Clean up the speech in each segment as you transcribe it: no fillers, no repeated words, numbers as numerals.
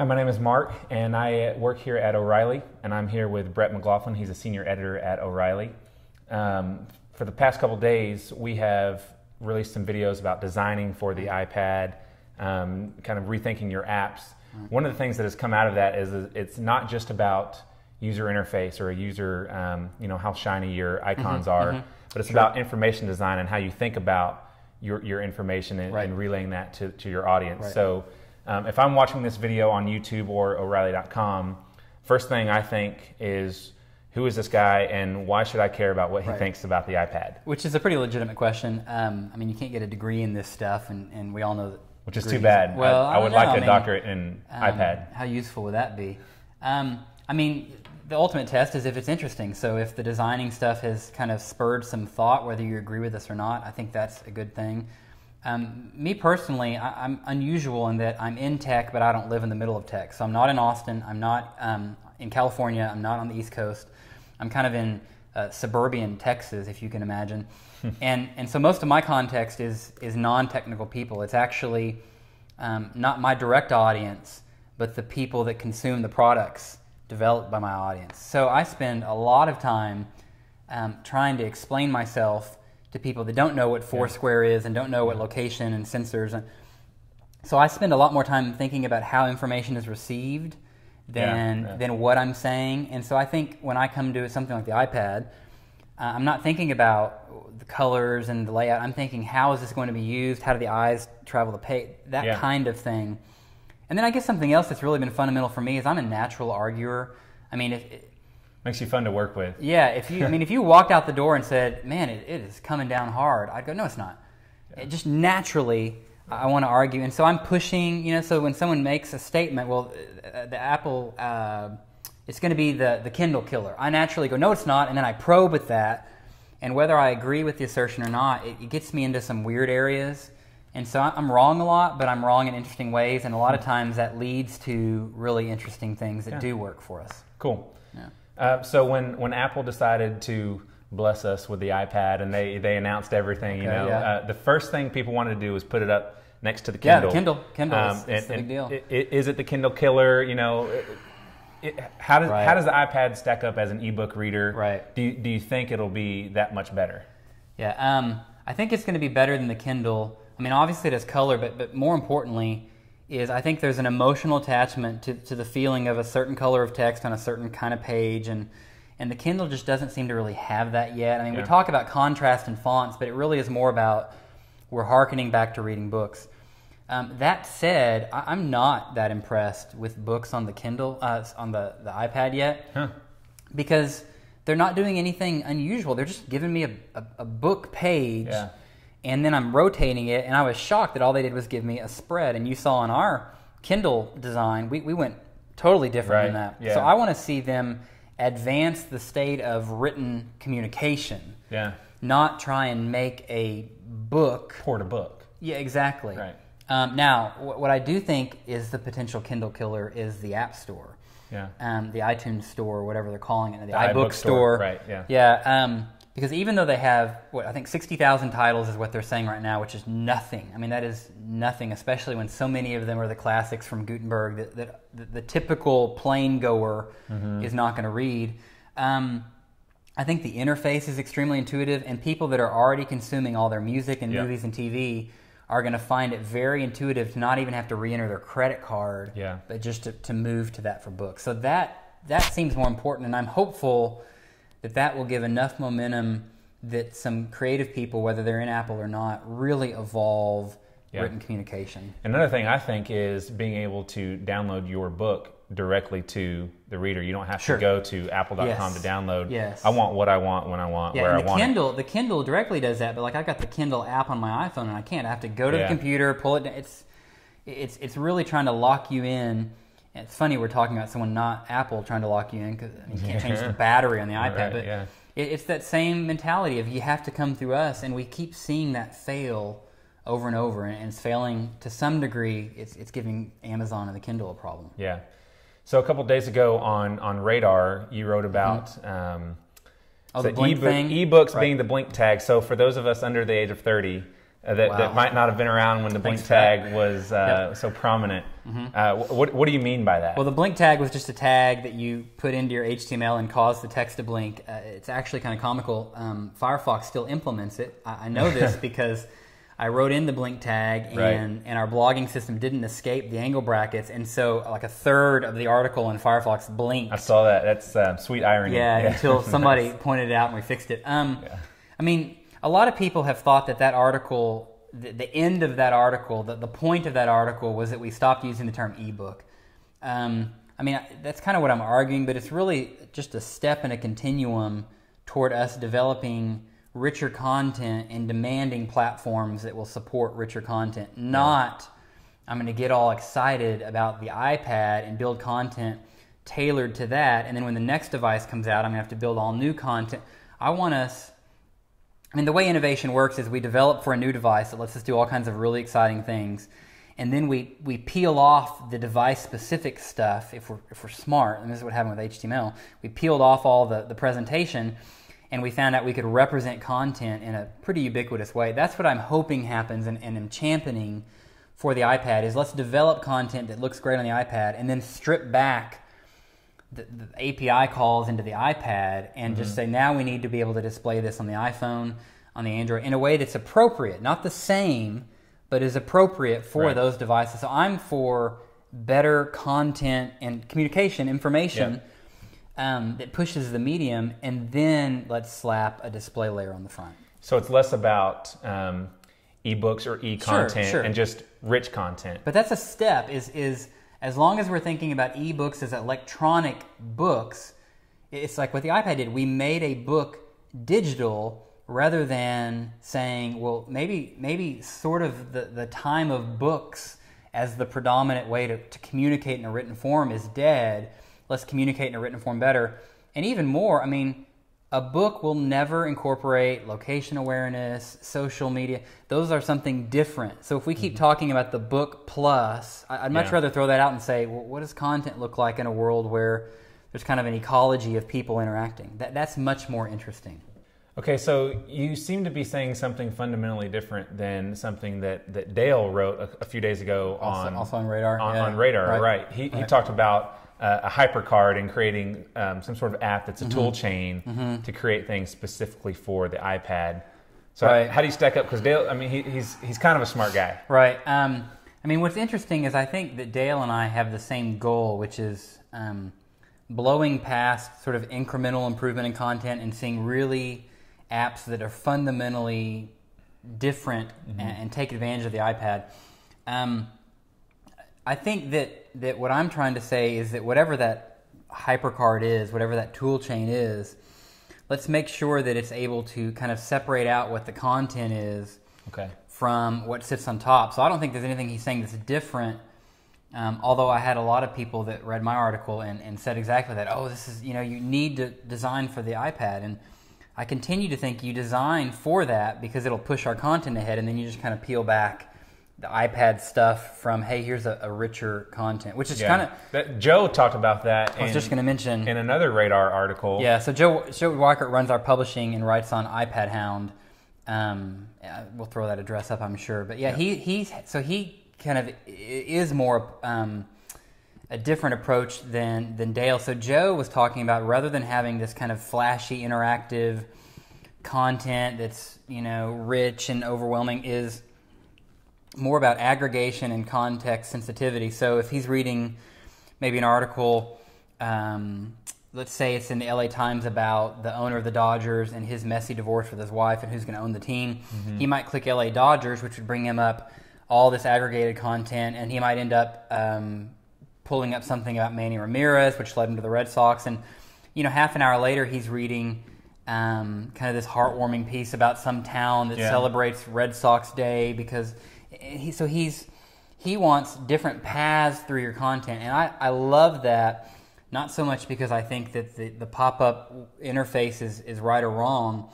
Hi, my name is Mark, and I work here at O'Reilly, and I'm here with Brett McLaughlin. He's a senior editor at O'Reilly. For the past couple days, we have released some videos about designing for the iPad, kind of rethinking your apps. One of the things that has come out of that is it's not just about user interface or a user, how shiny your icons are, but it's about information design and how you think about your information and relaying that to your audience. So if I'm watching this video on YouTube or O'Reilly.com, first thing I think is, who is this guy and why should I care about what he thinks about the iPad? Which is a pretty legitimate question. You can't get a degree in this stuff, and we all know that. Which is too bad. Well, I would like a doctorate in iPad. How useful would that be? The ultimate test is if it's interesting. So if the designing stuff has kind of spurred some thought, whether you agree with us or not, I think that's a good thing. Me personally, I'm unusual in that I'm in tech, but I don't live in the middle of tech. So I'm not in Austin, I'm not in California, I'm not on the East Coast. I'm kind of in suburban Texas, if you can imagine. and so most of my context is non-technical people. It's actually not my direct audience, but the people that consume the products developed by my audience. So I spend a lot of time trying to explain myself to people that don't know what Foursquare is and don't know what location and sensors. So I spend a lot more time thinking about how information is received than what I'm saying. And so I think when I come to something like the iPad, I'm not thinking about the colors and the layout. I'm thinking, how is this going to be used? How do the eyes travel the page? That kind of thing. And then I guess something else that's really been fundamental for me is I'm a natural arguer. Makes you fun to work with. Yeah, if you walked out the door and said, "Man, it is coming down hard," I'd go, "No, it's not." It just naturally, I want to argue, and so I'm pushing. So when someone makes a statement, well, the Apple, it's going to be the Kindle killer. I naturally go, "No, it's not," and then I probe at that, and whether I agree with the assertion or not, it gets me into some weird areas. And so I'm wrong a lot, but I'm wrong in interesting ways, and a lot of times that leads to really interesting things that do work for us. Cool. Yeah. So when Apple decided to bless us with the iPad and they announced everything, the first thing people wanted to do was put it up next to the Kindle. Yeah, the Kindle is the big deal. Is it the Kindle killer? How does the iPad stack up as an ebook reader? Right. Do you think it'll be that much better? Yeah. I think it's going to be better than the Kindle. Obviously it has color, but more importantly is I think there's an emotional attachment to the feeling of a certain color of text on a certain kind of page, and the Kindle just doesn't seem to really have that yet. We talk about contrast and fonts, but it really is more about we're hearkening back to reading books. That said, I'm not that impressed with books on the Kindle, on the iPad yet, because they're not doing anything unusual. They're just giving me a book page. Yeah. And then I'm rotating it, and I was shocked that all they did was give me a spread. And you saw in our Kindle design, we went totally different than that. Yeah. So I want to see them advance the state of written communication, not try and make a book. Port a book. Yeah, exactly. Right. Now, what I do think is the potential Kindle killer is the App Store. Yeah. The iTunes Store, whatever they're calling it, the iBook Store. Right, yeah. Yeah. Because even though they have, I think 60,000 titles is what they're saying right now, which is nothing. That is nothing, especially when so many of them are the classics from Gutenberg that the typical plain goer is not going to read. I think the interface is extremely intuitive, and people that are already consuming all their music and movies and TV are going to find it very intuitive to not even have to re-enter their credit card, but just to move to that for books. So that seems more important, and I'm hopeful that will give enough momentum that some creative people, whether they're in Apple or not, really evolve written communication. Another thing I think is being able to download your book directly to the reader. You don't have to go to apple.com to download. Yes. I want what I want when I want, where I want it. The Kindle directly does that, but I've got the Kindle app on my iPhone, and I can't. I have to go to the computer, pull it down. It's really trying to lock you in. It's funny we're talking about someone not Apple trying to lock you in, because you can't change the battery on the iPad, but it's that same mentality of you have to come through us, and we keep seeing that fail over and over, and it's failing to some degree. It's giving Amazon and the Kindle a problem. Yeah. So a couple of days ago on Radar, you wrote about the blink thing? ebooks being the blink tag. So for those of us under the age of 30, that might not have been around when the blink tag was so prominent. What do you mean by that? Well, the blink tag was just a tag that you put into your HTML and caused the text to blink. It's actually kind of comical. Firefox still implements it. I know this because I wrote in the blink tag, and our blogging system didn't escape the angle brackets, and so like a third of the article in Firefox blinked. I saw that. That's sweet irony. Yeah, until somebody pointed it out and we fixed it. I mean, a lot of people have thought that article, the end of that article, the point of that article was that we stopped using the term ebook. I mean, that's kind of what I'm arguing, but it's really just a step in a continuum toward us developing richer content and demanding platforms that will support richer content. Not, I'm going to get all excited about the iPad and build content tailored to that, and then when the next device comes out, I'm going to have to build all new content. I mean, the way innovation works is we develop for a new device that lets us do all kinds of really exciting things, and then we peel off the device-specific stuff if we're smart, and this is what happened with HTML. We peeled off all the presentation, and we found out we could represent content in a pretty ubiquitous way. That's what I'm hoping happens and am championing for the iPad, is let's develop content that looks great on the iPad and then strip back the API calls into the iPad and just say, now we need to be able to display this on the iPhone, on the Android, in a way that's appropriate, not the same, but is appropriate for those devices. So I'm for better content and communication, information, that pushes the medium, and then let's slap a display layer on the front. So it's less about ebooks or e-content and just rich content. But that's a step, is as long as we're thinking about ebooks as electronic books, it's like what the iPad did. We made a book digital rather than saying, well, maybe sort of the time of books as the predominant way to communicate in a written form is dead. Let's communicate in a written form better. And even more, I mean, a book will never incorporate location awareness, social media. Those are something different. So if we keep talking about the book plus, I'd much rather throw that out and say, well, what does content look like in a world where there's kind of an ecology of people interacting? That's much more interesting. Okay, so you seem to be saying something fundamentally different than something that Dale wrote a few days ago also on Radar. On Radar, right. He talked about a hypercard and creating some sort of app that's a tool chain to create things specifically for the iPad. So how do you stack up? Because Dale, I mean, he's kind of a smart guy. Right. I mean, what's interesting is I think that Dale and I have the same goal, which is blowing past sort of incremental improvement in content and seeing really apps that are fundamentally different and take advantage of the iPad. I think that what I'm trying to say is that whatever that hypercard is, whatever that tool chain is, let's make sure that it's able to kind of separate out what the content is from what sits on top. So I don't think there's anything he's saying that's different, although I had a lot of people that read my article and said exactly that. Oh, this is, you need to design for the iPad. And I continue to think you design for that because it'll push our content ahead, and then you just kind of peel back the iPad stuff from, hey, here's a richer content, which is kind of... Joe talked about that I was just going to mention... in another Radar article. Yeah, so Joe Weichert runs our publishing and writes on iPad Hound. We'll throw that address up, I'm sure. But he kind of is more a different approach than Dale. So Joe was talking about, rather than having this kind of flashy, interactive content that's, rich and overwhelming, is more about aggregation and context sensitivity. So if he's reading maybe an article, let's say it's in the LA Times about the owner of the Dodgers and his messy divorce with his wife and who's going to own the team, he might click LA Dodgers, which would bring him up all this aggregated content, and he might end up pulling up something about Manny Ramirez, which led him to the Red Sox. And, half an hour later, he's reading kind of this heartwarming piece about some town that celebrates Red Sox Day, because he wants different paths through your content. And I love that, not so much because I think that the pop-up interface is right or wrong,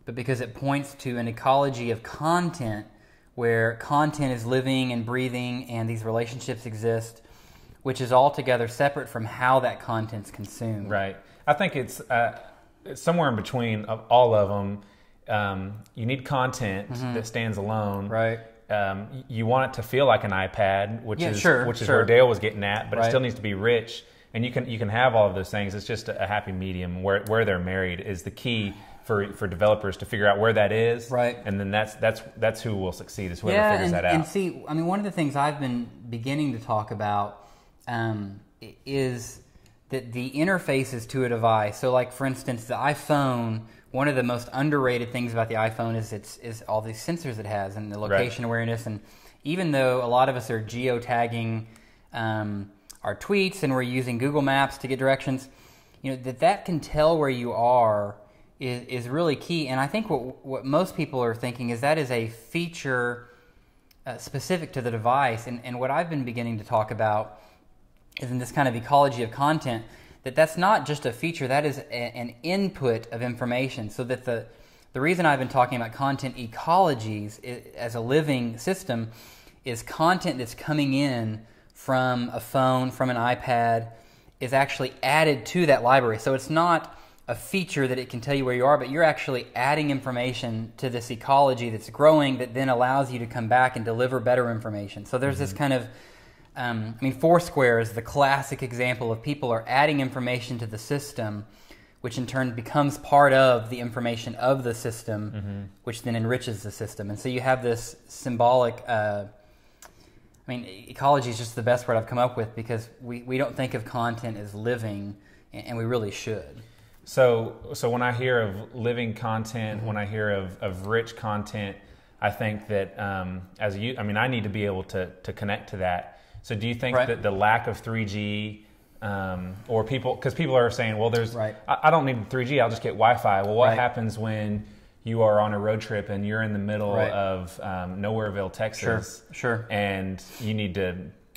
but because it points to an ecology of content where content is living and breathing and these relationships exist, which is altogether separate from how that content's consumed. Right. I think it's somewhere in between of all of them. you need content that stands alone. Right. You want it to feel like an iPad, which is where Dale was getting at, but it still needs to be rich. And you can have all of those things. It's just a happy medium where they're married is the key for developers to figure out where that is. Right. And then that's who will succeed, is whoever figures that out. And see, I mean, one of the things I've been beginning to talk about is that the interfaces to a device. So, like for instance, the iPhone. One of the most underrated things about the iPhone is all these sensors it has and the location awareness. And even though a lot of us are geotagging our tweets and we're using Google Maps to get directions, that can tell where you are is really key. And I think what most people are thinking is that is a feature specific to the device. And what I've been beginning to talk about is in this kind of ecology of content, that's not just a feature, that is an input of information. So that the reason I've been talking about content ecologies as a living system is content that's coming in from a phone, from an iPad, is actually added to that library. So it's not a feature that it can tell you where you are, but you're actually adding information to this ecology that's growing that then allows you to come back and deliver better information. So there's this kind of Foursquare is the classic example of people are adding information to the system, which in turn becomes part of the information of the system, which then enriches the system. And so you have this symbolic, ecology is just the best word I've come up with because we don't think of content as living, and we really should. So when I hear of living content, when I hear of rich content, I think that I need to be able to connect to that. So do you think that the lack of 3G or because people are saying, well, I don't need 3G, I'll just get Wi-Fi. Well, what happens when you are on a road trip and you're in the middle of Nowhereville, Texas, and you need to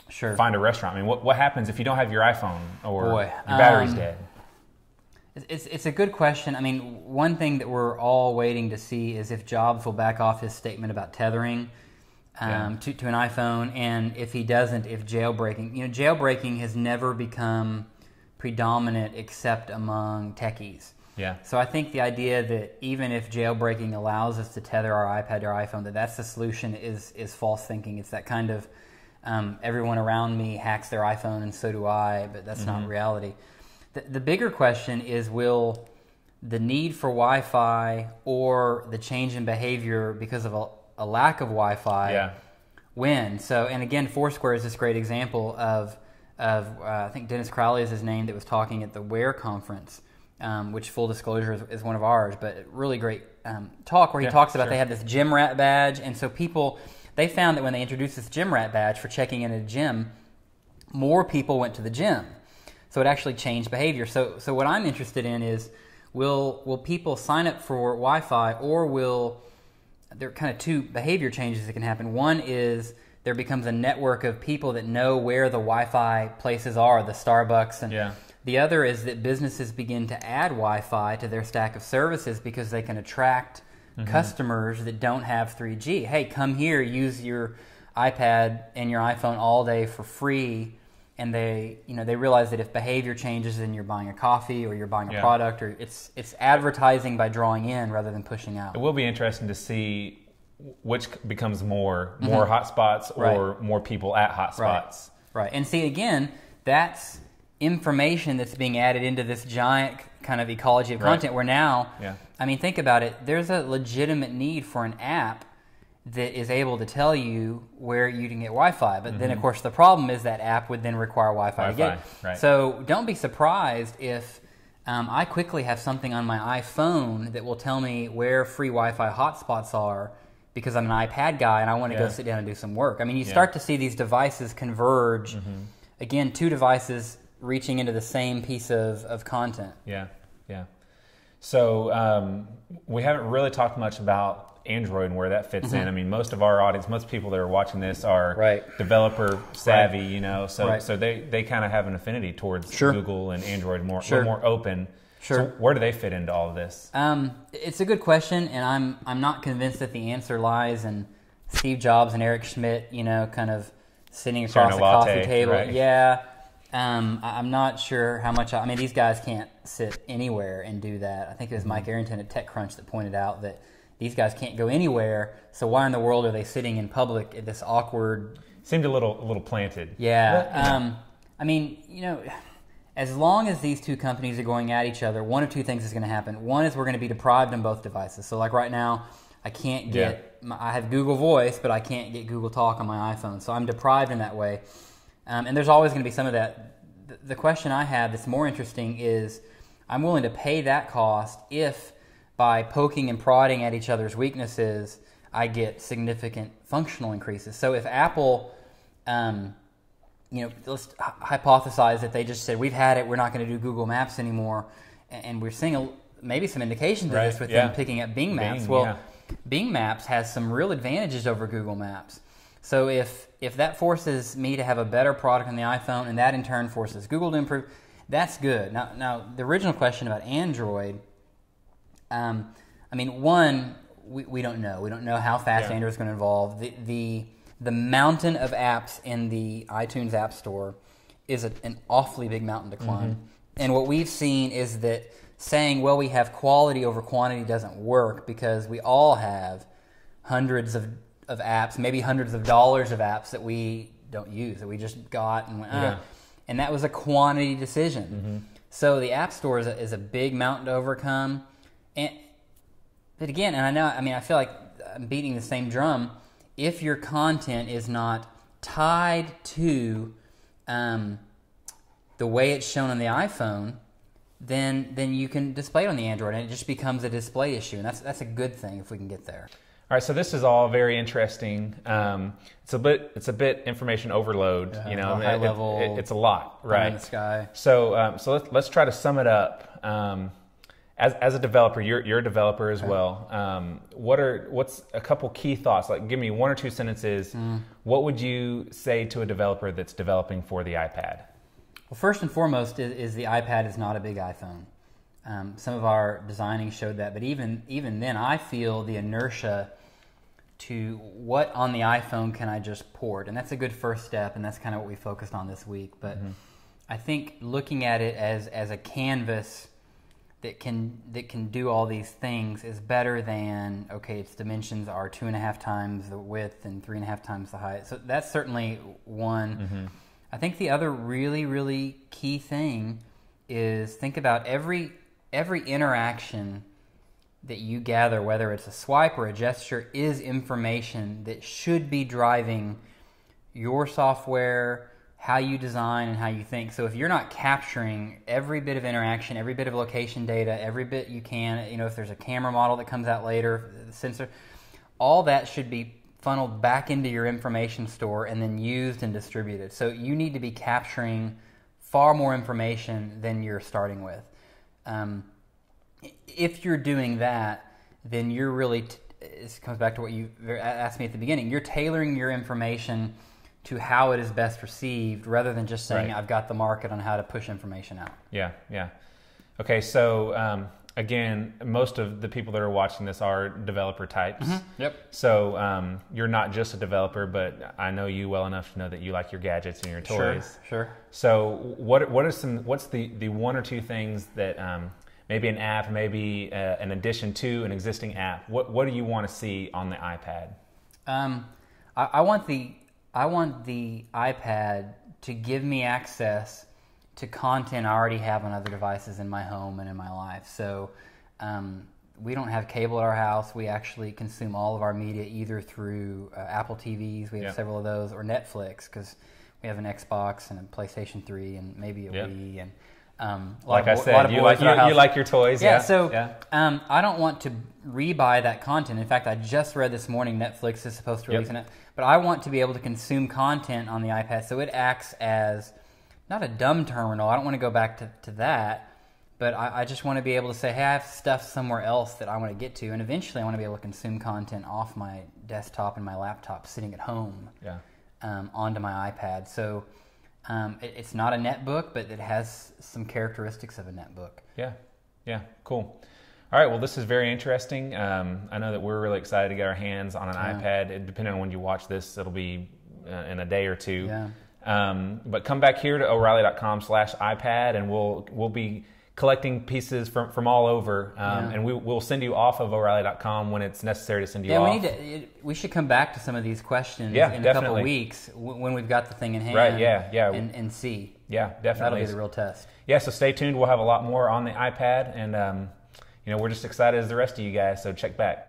find a restaurant? I mean, what happens if you don't have your iPhone or your battery's dead? It's a good question. I mean, one thing that we're all waiting to see is if Jobs will back off his statement about tethering to an iPhone, and if he doesn't, if jailbreaking. Jailbreaking has never become predominant except among techies. Yeah. So I think the idea that even if jailbreaking allows us to tether our iPad to our iPhone, that's the solution is false thinking. It's that kind of everyone around me hacks their iPhone and so do I, but that's not reality. The bigger question is, will the need for Wi-Fi or the change in behavior because of a lack of Wi-Fi win? So, and again, Foursquare is this great example of I think Dennis Crowley is his name, that was talking at the Wear conference, which full disclosure is one of ours, but really great talk where he talks about they have this gym rat badge, and so they found that when they introduced this gym rat badge for checking in at a gym, more people went to the gym. So it actually changed behavior. So what I'm interested in is, will people sign up for Wi-Fi, or there are kind of two behavior changes that can happen. One is there becomes a network of people that know where the Wi-Fi places are, the Starbucks. And the other is that businesses begin to add Wi-Fi to their stack of services because they can attract customers that don't have 3G. Hey, come here, use your iPad and your iPhone all day for free. And they realize that if behavior changes and you're buying a coffee or you're buying a product, or it's advertising by drawing in rather than pushing out. It will be interesting to see which becomes more hotspots or more people at hotspots. Right. And see, again, that's information that's being added into this giant kind of ecology of content where now, think about it, there's a legitimate need for an app that is able to tell you where you can get Wi-Fi. But then, of course, the problem is that app would then require Wi-Fi to get. Right. So don't be surprised if I quickly have something on my iPhone that will tell me where free Wi-Fi hotspots are, because I'm an iPad guy and I want to go sit down and do some work. I mean, you start to see these devices converge. Again, two devices reaching into the same piece of content. Yeah. So we haven't really talked much about Android and where that fits in. I mean, most of our audience, most people that are watching this are developer savvy, so they kind of have an affinity towards Google and Android, more open. So where do they fit into all of this? It's a good question, and I'm not convinced that the answer lies in Steve Jobs and Eric Schmidt, kind of sitting across the coffee table. Right? I'm not sure how much. These guys can't sit anywhere and do that. I think it was Mike Arrington at TechCrunch that pointed out that these guys can't go anywhere, so why in the world are they sitting in public at this awkward... Seemed a little planted. Yeah. I mean, as long as these two companies are going at each other, one of two things is going to happen. One is we're going to be deprived on both devices. So like right now, I can't get... I have Google Voice, but I can't get Google Talk on my iPhone. So I'm deprived in that way. And there's always going to be some of that. The question I have that's more interesting is I'm willing to pay that cost if by poking and prodding at each other's weaknesses, I get significant functional increases. So if Apple... let's hypothesize that they just said, we've had it, we're not going to do Google Maps anymore, and we're seeing maybe some indications of this with them picking up Bing Maps. Bing Maps has some real advantages over Google Maps. So if that forces me to have a better product on the iPhone, and that in turn forces Google to improve, that's good. Now the original question about Android, we don't know. We don't know how fast Android is going to evolve. The mountain of apps in the iTunes App Store is an awfully big mountain to climb. Mm-hmm. And what we've seen is that saying, well, we have quality over quantity doesn't work, because we all have hundreds of apps, maybe hundreds of dollars of apps that we don't use, that we just got and went, and that was a quantity decision. Mm-hmm. So the App Store is a big mountain to overcome. But again, I feel like I'm beating the same drum. If your content is not tied to the way it's shown on the iPhone, then you can display it on the Android, and it just becomes a display issue, and that's a good thing if we can get there. All right, so this is all very interesting. It's a bit information overload. High level. It's a lot, right? In the sky. So let's try to sum it up. As a developer, you're a developer as well. What's a couple key thoughts? Like, give me one or two sentences. What would you say to a developer that's developing for the iPad? Well, first and foremost is the iPad is not a big iPhone. Some of our designing showed that, but even then, I feel the inertia to what on the iPhone can I just port, and that's a good first step, and that's kind of what we focused on this week. But I think looking at it as a canvas that can do all these things is better than, okay, its dimensions are 2.5 times the width and 3.5 times the height. So that's certainly one. I think the other really, really key thing is think about every interaction that you gather, whether it's a swipe or a gesture, is information that should be driving your software, how you design, and how you think. So if you're not capturing every bit of interaction, every bit of location data, every bit you can, if there's a camera model that comes out later, the sensor, all that should be funneled back into your information store and then used and distributed. So you need to be capturing far more information than you're starting with. If you're doing that, then you're really, this comes back to what you asked me at the beginning, you're tailoring your information to how it is best received, rather than just saying, I've got the market on how to push information out. Yeah. Okay, so again, most of the people that are watching this are developer types. Yep. So you're not just a developer, but I know you well enough to know that you like your gadgets and your toys. Sure. So what's the one or two things that maybe an app, maybe an addition to an existing app, what do you want to see on the iPad? I want the iPad to give me access to content I already have on other devices in my home and in my life. So we don't have cable at our house. We actually consume all of our media either through Apple TVs, we have several of those, or Netflix, because we have an Xbox and a PlayStation 3 and maybe a Wii. And like I said, you like your toys. I don't want to rebuy that content. In fact, I just read this morning Netflix is supposed to release it. But I want to be able to consume content on the iPad, so it acts as not a dumb terminal. I don't want to go back to that, but I just want to be able to say, hey, I have stuff somewhere else that I want to get to, and eventually I want to be able to consume content off my desktop and my laptop sitting at home onto my iPad. So it's not a netbook, but it has some characteristics of a netbook. Yeah, cool. All right, well, this is very interesting. I know that we're really excited to get our hands on an iPad. Depending on when you watch this, it'll be in a day or two. But come back here to O'Reilly.com/iPad, and we'll be collecting pieces from all over, and we'll send you off of O'Reilly.com when it's necessary to send you off. We should come back to some of these questions in definitely. a couple of weeks when we've got the thing in hand. Right, yeah. And see. Yeah, definitely. That'll be the real test. Yeah, so stay tuned. We'll have a lot more on the iPad, and we're just excited as the rest of you guys, so check back.